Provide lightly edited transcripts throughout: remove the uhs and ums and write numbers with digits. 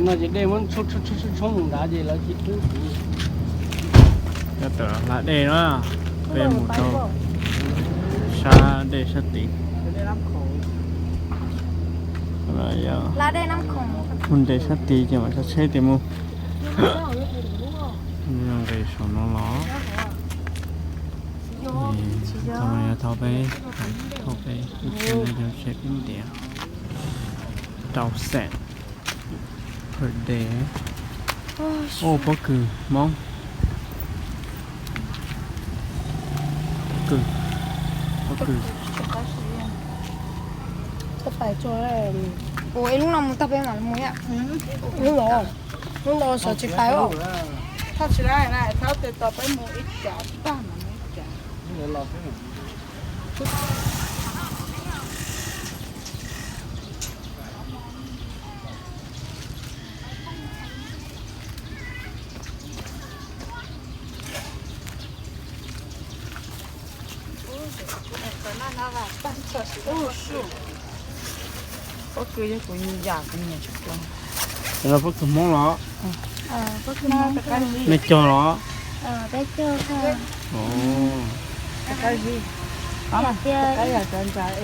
nó chỉ để muốn chút冲đá gì là chỉ thứ cho tớ là để nó về một đầu xa để sát tí rồi là đây năm khổng hun để sát tí chứ mà sát xe thì mua nhưng về số nó ló thằng này thao về cái này cho xe bên đĩa trâu sẹn rồi để ô bất cứ mong bất cứ tập bài cho này ôi lúc nào muốn tập em mà muốn ạ lúc nào sợ chỉ bài không thao chỉ lại này thao từ tập ấy một ít chả ta mà ít chả có cười cho cô nhìn già cũng nhìn chút lắm rồi bất cứ món đó bất cứ mong mẹ cho nó bé chưa thôi cái gì cái là chân trái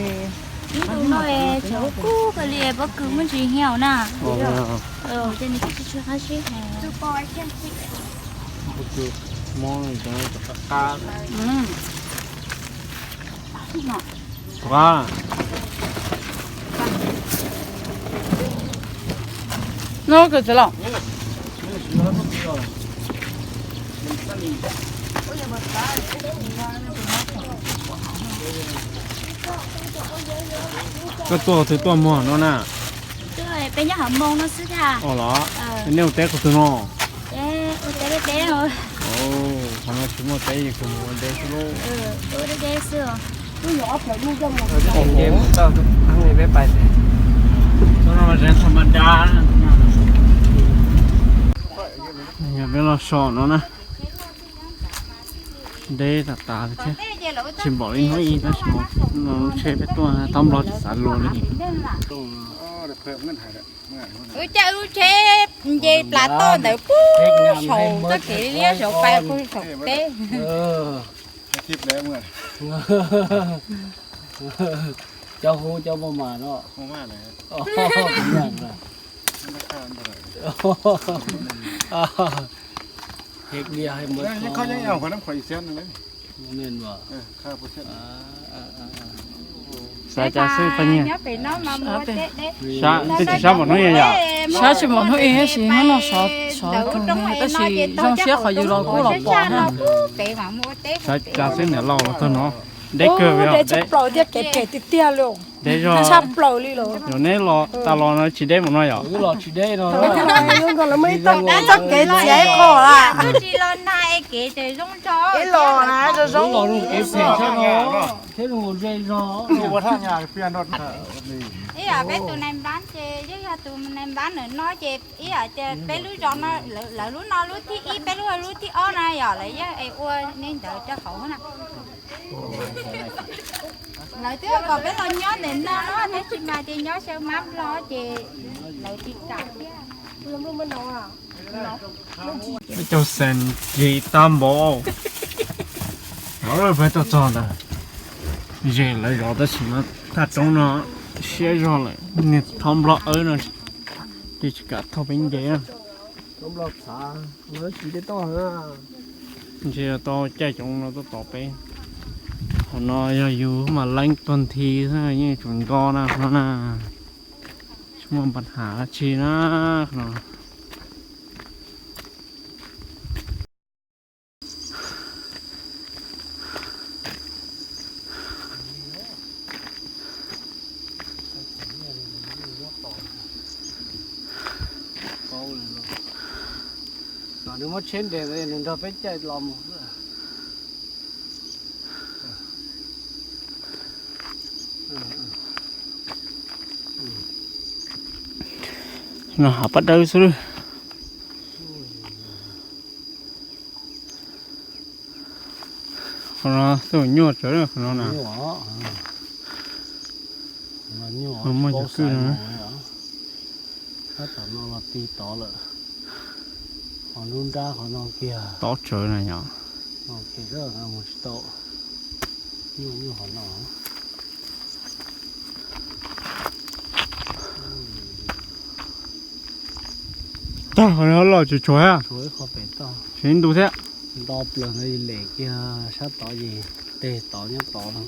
đúng rồi cháu cũ cái này bất cứ muốn gì heo nè cho nên cái chưa khai xí hè bất cứ món này cho nó cá quá nó cái gì lắm cái tua mua nó nè rồi bây giờ họ mong nó xứ ra đó nếu té của tôi nó té rồi không có chỉ một té gì cũng muốn té luôn tôi đã té xưa không game tao thằng này bé bài cho nó là thằng mình đá nhà bên nó sọ nó nè đây là tà thế chỉ bỏ đi nói gì đó chỉ một nó chơi với tôi tóm lo chỉ sản luôn đấy ui chế gì là to để cú sầu tất cả lý sầu phải cú sầu té tiếp đấy mọi cho hú cho bao mà nó không mà này nhận là hết đi hay mất nhưngเขายังเอาคนนั้นข่อยเส้นเลย nên mà ค่าเปอร์เซ็นต์ sao cha sư phải nhỉ nhớ bị nó mà mua té đấy sao thì sao mà nói vậy sao chỉ một thôi hết gì nó sợ cùng cái gì trong xe khỏi dù lo cú lo bỏ ha sao cha sư này lâu rồi thôi nó để cơ vậy để chụp lò để kẹt tia luôn để cho chụp lò đi rồi rồi nếu lo ta lo nó chỉ để một nói vậy cứ lo chỉ đây nó còn là mấy tao đã chắc kẹt dễ khổ à chỉ lo này kẹt thì giống cho cái lò này rồi giống giống lo luôn cái phèn cho nó thế là một dây nó ดูว่าท่างานเปลี่ยนรถนี่ ý là bé tụi này bán chè chứ tụi này bán nữa nói chè ý là chè bé lúa giòn nó là lúa non lúa thi ý bé lúa thi o này giờ lại chứ ai ua nên đợi cho khẩu nè lại thứ còn bé lo nhớ định nó thế chị mà chị nhớ sao mắm lo chè lại chị cạp cái chỗ sen gì tam bộ nó rồi phải cho tròn à giờ lại rõ đó chỉ mà ta trong nó xe rồi lại nè thom lọ ở nó thì chỉ cả thao bánh ghế không lo xa nó chỉ để to ha giờ to chạy trong nó to bé nó giờ dù mà lanh tuần thì thôi như chúng to nè nó nè chúng mà bật hạ chi nó nếu mất trên để nên nó phải chạy lòng nó bắt đầu rồi nó tôi nhốt rồi nó nè mà nhỏ không mà cứ nữa nó tỏ nó là tì tỏ lợ họ luôn ra họ nó kia tỏ trời này nhở nó kia rất là một tổ như họ nó ta họ nó lo chuối chuối à chuối khó phải to chuyến đủ thế đọp lần này lệ kia sát tỏ gì tê tỏ nhá tỏ lắm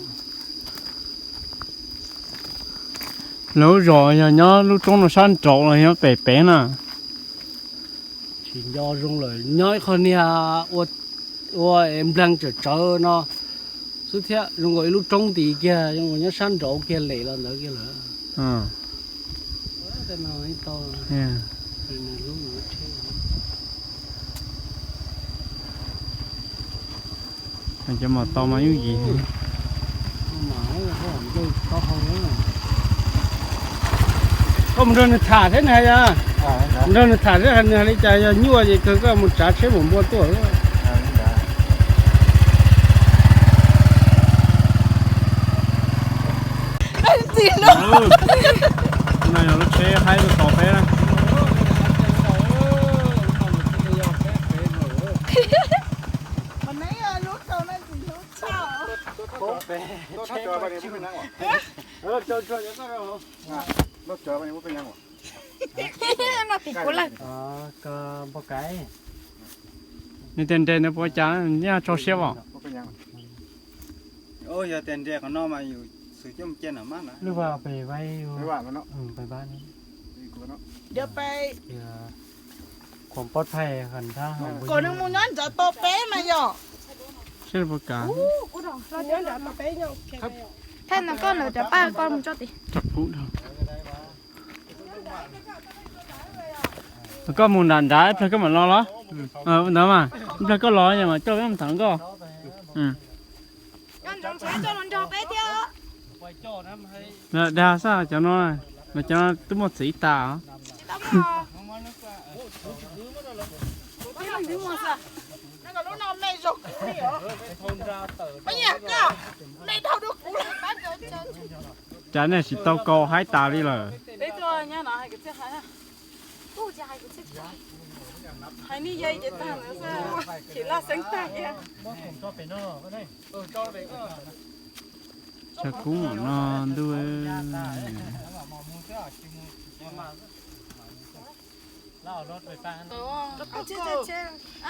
lâu rồi nhớ lúc trong nó san trộn là nhớ bể bể nè chỉ do rung lời nhói con nha em đang chờ nó sự thế rung gọi lúc trong tí kia nhưng mà nhớ san trộn kia lệ là nữa kia nữa cái nào ấy to yeah. thì lúc nữa chơi anh cho mà to mà yếu gì mà nó không có không nữa không nên thả thế này à nên thả thế này lấy chạy nhua gì cứ có một trái chế một mua tuổi gì nữa này nó chế hai cái cỏ phê này mà nãy lúc đầu nó gì lúc sao nó chờ bao nhiêuเป็นยังวะ chơi cái đó รถเจอวันนี้เป็นยังวะ nó thì cũng là cái bao cáiนี่เต็นๆนะพ่อจ๋าเนี่ยโชว์เชฟอ่ะ เป็นยัง ôi giờ tiền trẻ của nó màอยู่sử dụng trên ở mát nữa หรือว่าไปไว้ ไม่ว่ามันเนาะ ไปบ้าน ดีกว่าเนาะ เดี๋ยวไป ความปลอดภัยกันถ้าหา ก่อนนึงมูนั้นจะโตเป๊ะมาหยอก เช่นประกาศ เราเดี๋ยวจะโตเป๊ะหยอก thế nó con nữa cho ba con một chút đi จับปุ๊บแล้วก็มุนดันได้เพื่อนก็เหมือนรอแล้วเดี๋ยวมาเพื่อนก็รออย่างมาเจ้าไม่ทำถังก็con trong sáng cho nó cho bé theo แล้วเดี๋ยวซะจะน้อยมันจะตุ้มหมดสีตา tao mò นั่นก็รู้น้องไม่จกนี่เหรอไม่อยากก็ในเท่าดูกูเลย จะเนี่ยสิโตโกให้ตาดิเลย đấy thôi nhá nó hay cái chiếc hay à tu dài của chiếc hay như vậy vậy ta nữa sao chỉ là sáng tay nha จะกุ้งนอนด้วย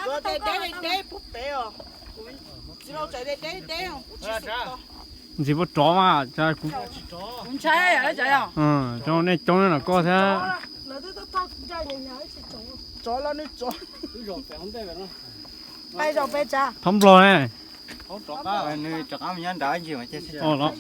rồi đây bút bé à chỉ đâu chạy đây không chỉ สิบจ้อมาจะกุ้ง không chạy à chạy à จ้อเนี่ยจ้อเนี่ยก็แท้ chó là nó chó bay rồi bay cha ทำปลอย nơi chọc áo nhân đá gì mà chết อ๋อเนาะ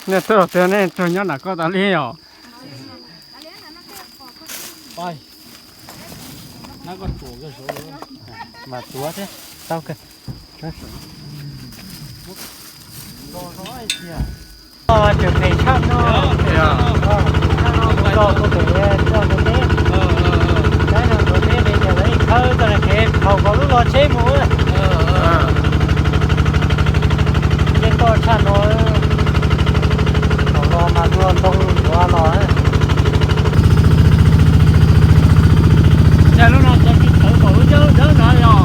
เนี่ยตัวเนี่ยตัวนี้น่ะก็ตาเลี้ยว coi nó còn tủa cái số mà tủa thế tao kìa trường này chắc nó cho tôi để cho tôi té cái nào tôi té bây giờ lấy khơi tôi là kẹp hầu có lúc lo chế mũi nên tôi chắc nó lo mà luôn không lo lo dạ lúc nào cho cái thử bự chứ đỡ nợ rồi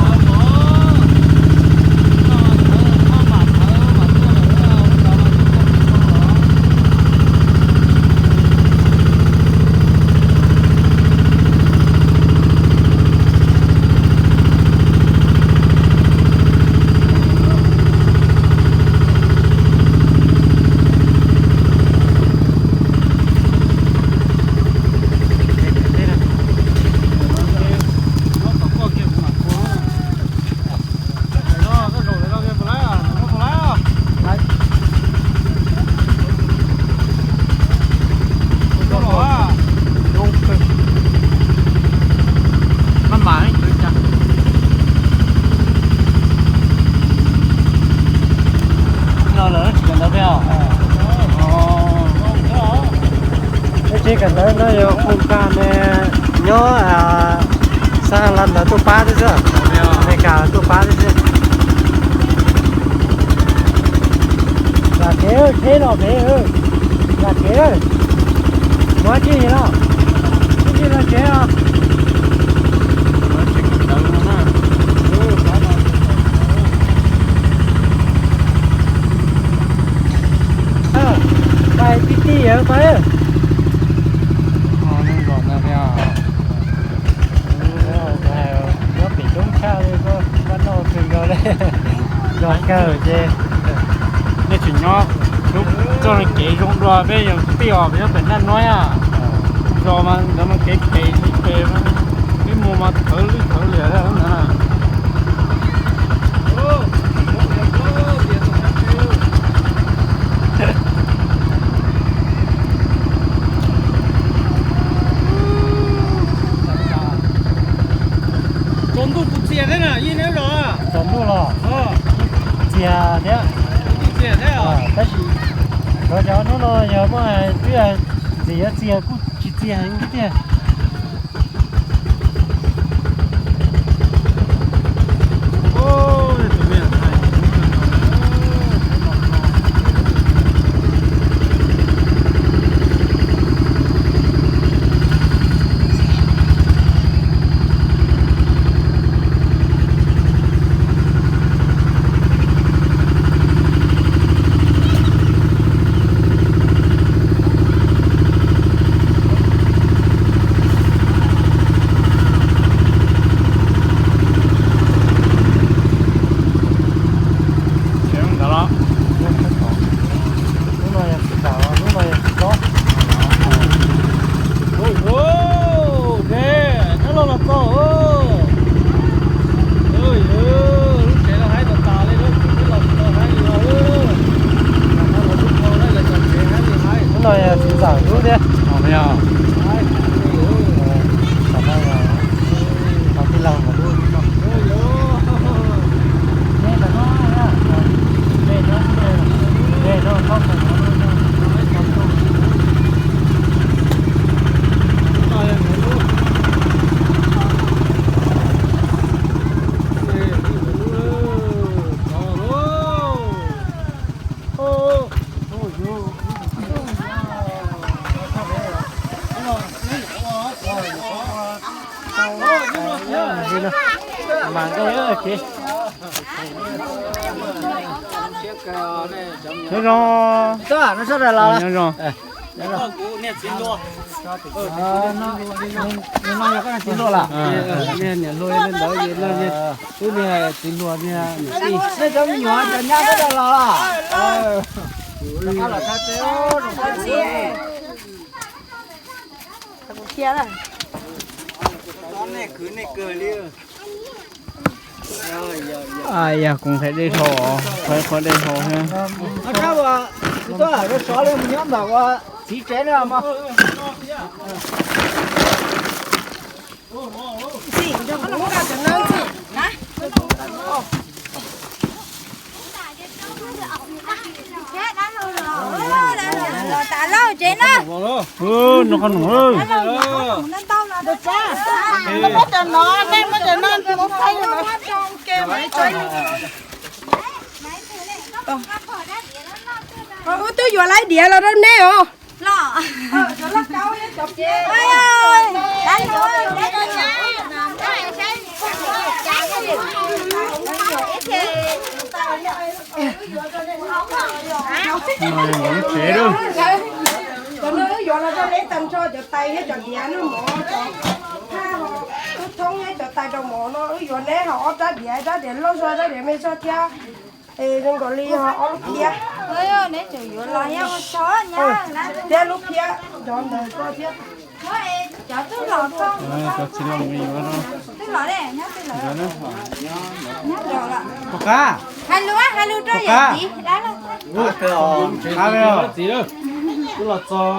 chỉ cần nó vô không can nhớ sang lần là tôi phá đấy chứ này cả tôi phá đấy chứ nhỏ bé hơn là chế ơi nói chi gì đâu chi là chế à bài PT ở phải ơi nó gọn ra theo nó bị trúng sao đi có bắt đầu từ rồi đấy rồi cơ chứ nên chỉ nó lúc cho nó kể trong đó bây giờ tiêu bây giờ bệnh nhân nói à rồi mà kể mà cái mùa mà thở lìa đó nữa trốn tu bục xìa thế nào, yên nếu rồi à? chuẩn luôn rồi chè thế Xìa thế à? cái gì rồi cho nó giờ mà cái gì á chè cũng chỉ chè những cái chè ôi tụi mình mà cái đó kì thế rồi đó nó rất là lo nhớ rồi nó nói cái chín lúa là nè nè lôi lên đó gì là cái nè chín lúa nè nó giống nhỏ cho nhau rất là lo nó là cái téo kia rồi con này cứ này cười liền ai à cũng phải đi thổ phải đi thổ ha nó sao mà tôi là nó xóa lên nhóm bảo qua chỉ chế nữa mà gì cho nó không cho nó gì hả ta lâu chế nó nó còn ơi nó to là được cha nó mất cho nó nên mất cho nó một tay nó trong kia mấy chơi tôi vừa lấy đĩa là đâu nè hả lọ cho nó cao ấy chụp gì ơi ơi đánh rồi đánh rồi mà vẫn chế đâu cho nó vừa là cho lấy tầm cho tay hết cho đĩa nó mỏ cho tha họ thông hết cho tay cho mỏ nó vừa lấy họ ra đĩa ra để lo ra để mấy cho theo thì đừng có ly họ kia ơi ơi để chủ yếu là heo chó nha để lúc kia chọn đời cho thiết chó tôi lọt không có chỉ là mình mà thôi tôi lọt đây nhá tôi lọt nhá rồi ạ có cá hai lúa cho vậy gì đó là ủa cá bây gì đâu cứ là cho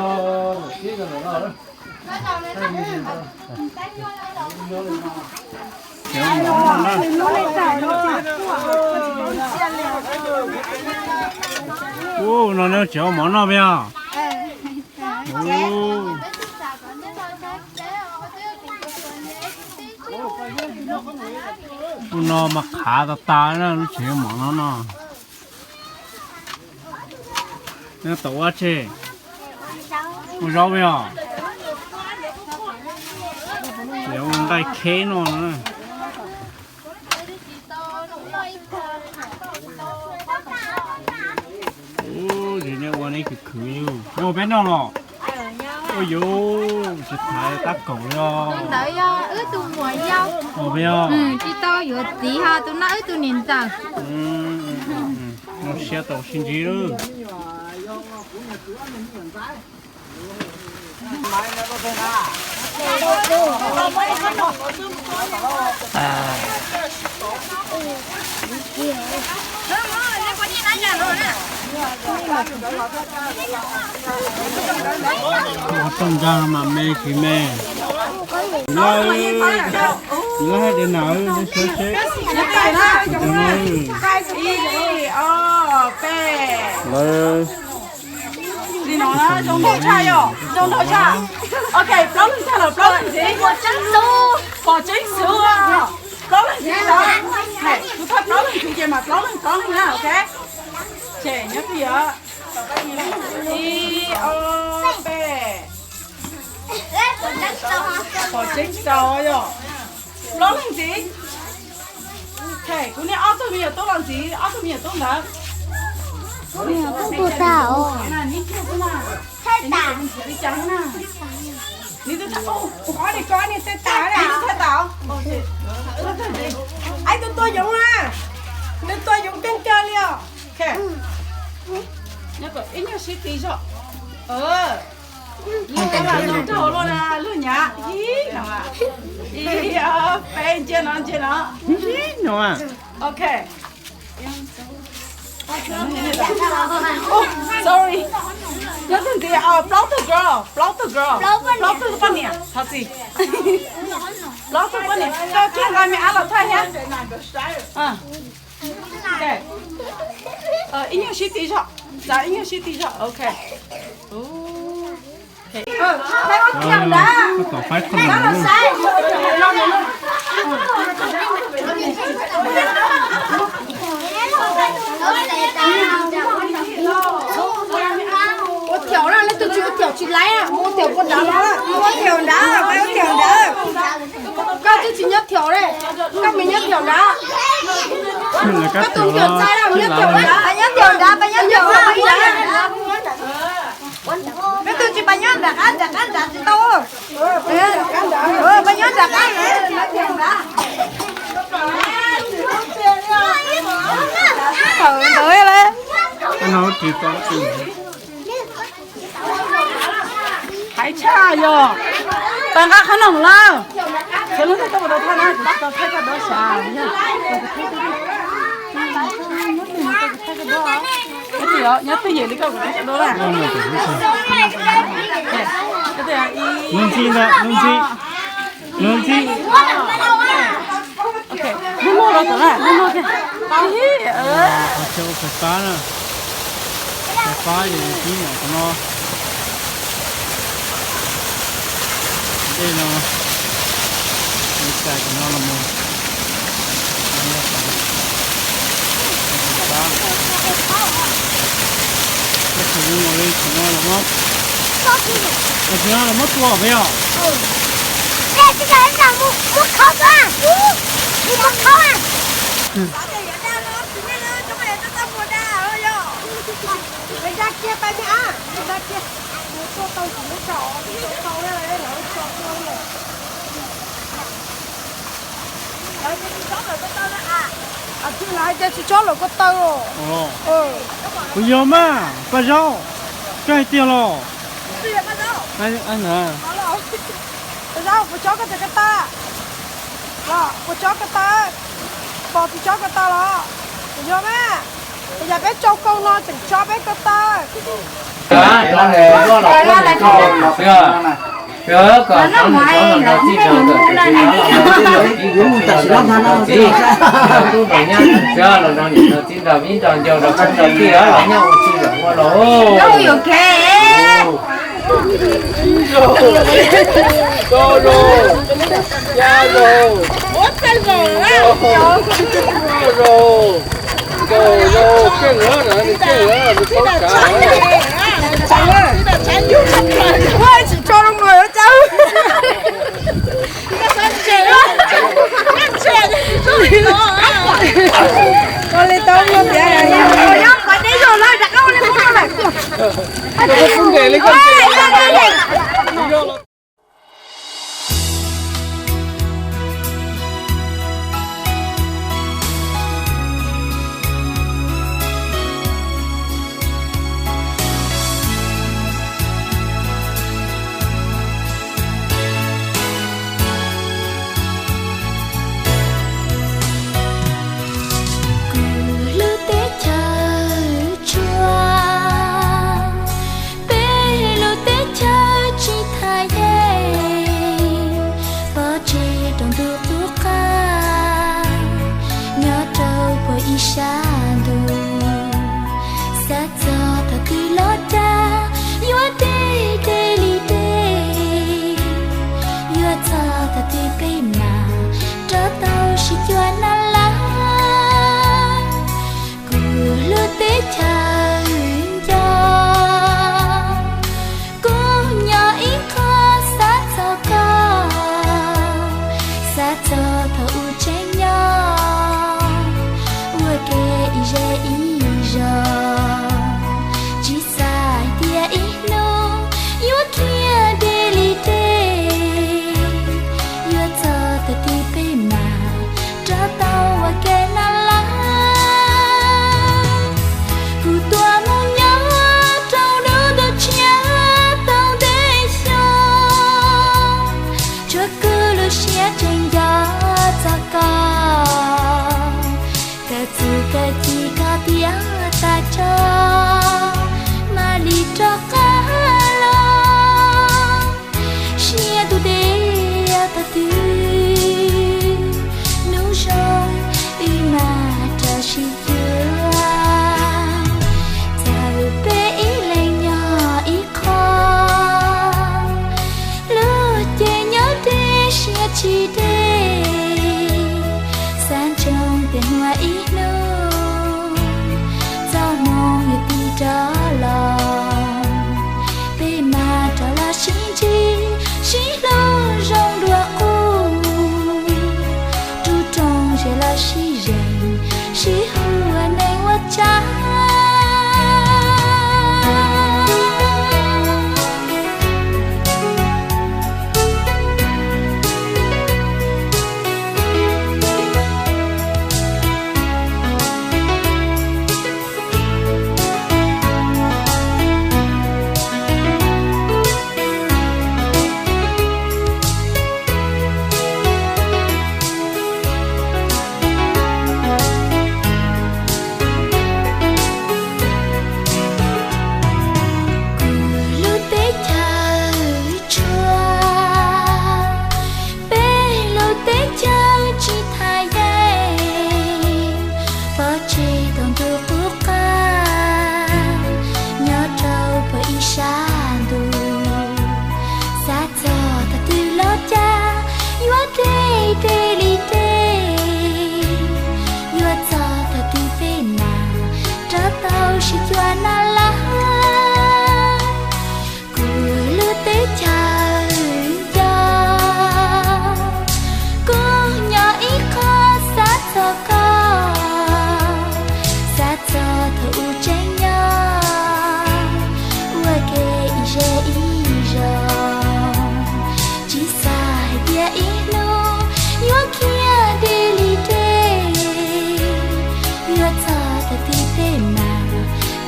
cái này nó ô nó nếu chéo món nào bây giờ nó mà khá ta nó chéo món nó 那豆啊吃，我烧不要，要我带开了呢。哦，人家我那个可以哦，那我变到了。ôi dồi, chị Thái tắt cổ rồi. Đợi tôi mua dâu. Ồ bây giờ. Chị to vừa tí ha, tôi nói tôi nhìn tờ. Nó sẽ tổ xin gì đó. Trong ra mà mê thì mê. Nhớ hết đến nào đến số chết. Đi nó trong thổ cha rồi, trong thổ cha. Ok, đó là sao là đó là gì? Bỏ chính số à? Đó là gì đó? Này, tôi thắp đó là gì mà đó là nha, ok? Trẻ nhớ gì ạ? I O P. Bỏ chính số rồi. Đó là gì? Ok, cô này auto bây giờ tôi làm gì? Auto bây giờ tôi làm. Tôi tao. Thế tả. Đi trắng nè. Đi tôi tả. Có đi thế tả này. Đi thế tả. Ai tôi giống à. Nên tôi giống bên chơi liền. Ok. Nhớ có ít nhiều shit tí cho. Luôn cái là luôn thổ luôn à. Luôn nhá. Hí. Nào à. Hí. Bên chơi nó. Hí. Nó à. Ok. Oh, sorry. Listen to block the girl. Block the bunny. How see? Block the bunny. Cho kia gọi mẹ ăn lẩu thay nhá. Ok. In your shit đi cho. Dạ, in your shit đi cho. Ok. Ok. Phải có tiền đã. Có phải không luôn. Có tiểu ra lấy tôi chưa có tiểu chị lấy à, mua tiểu con đá đó, mua tiểu đá, phải có tiểu đá. Các chị chỉ nhấp tiểu đây, các mình nhấp tiểu đá. Các tôi tiểu sai đâu, nhấp tiểu đá, phải nhấp tiểu đá, phải nhấp tiểu đá. Các tôi chỉ phải nhấp đá chỉ to. Phải nhấp đá tiểu đá. Tới lên. Nó chỉ có từ. Hãy cha rồi. Bạn các khán nồng la. Thế nó thấy tao vào tao na, tao thấy cái đó xả nhá. Cái gì đó, nhớ cái gì đi câu cái đó là. Cái gì à? Luôn chi đó, luôn chi. Ok, nó mua đó tao này, nó mua kìa. Có chỗ phải phá nữa. Phải phá thì tí nữa của nó. Đây nó. Cái cài của nó là một. Cái sử dụng ở đây của nó là mất. Cái nó là mất của phải không? Ê, cái này là một khóc à. Một khóc à. Bây giờ kia tay mẹ à. Bây giờ kia. Tôi tao cũng muốn trọ. Tao đây là lỡ trọ luôn rồi. Đấy, cái chó là có tao đó à. À, chứ lại cho chị chó là có tao rồi. Bây giờ mà, bây giờ. Cái tiền rồi. Gì là bây giờ? Anh à. Bây giờ, cô chó cái ta. Đó, cô chó cái ta. Bỏ thì chó cái ta đó. Bây giờ mà. Bây giờ bé cho con nó chẳng cho bé cái ta. vô cái nữa rồi mình cái nữa mình tốt cả ôi chỉ cho nó người ở cháu con lên tôm luôn vậy rồi nhá phải đi rồi lại đặt câu lên không này cái vấn đề lấy con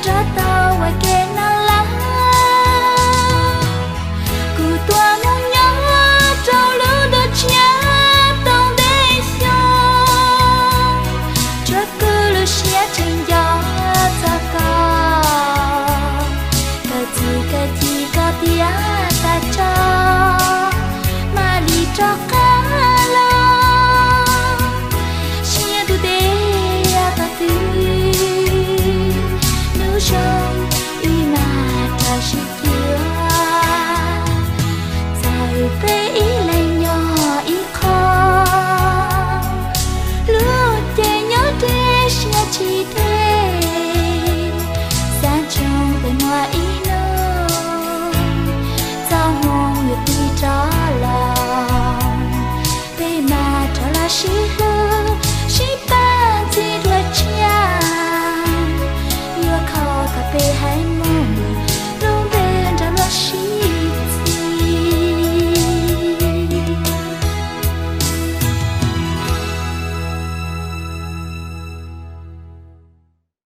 cho tao ngoài kia nó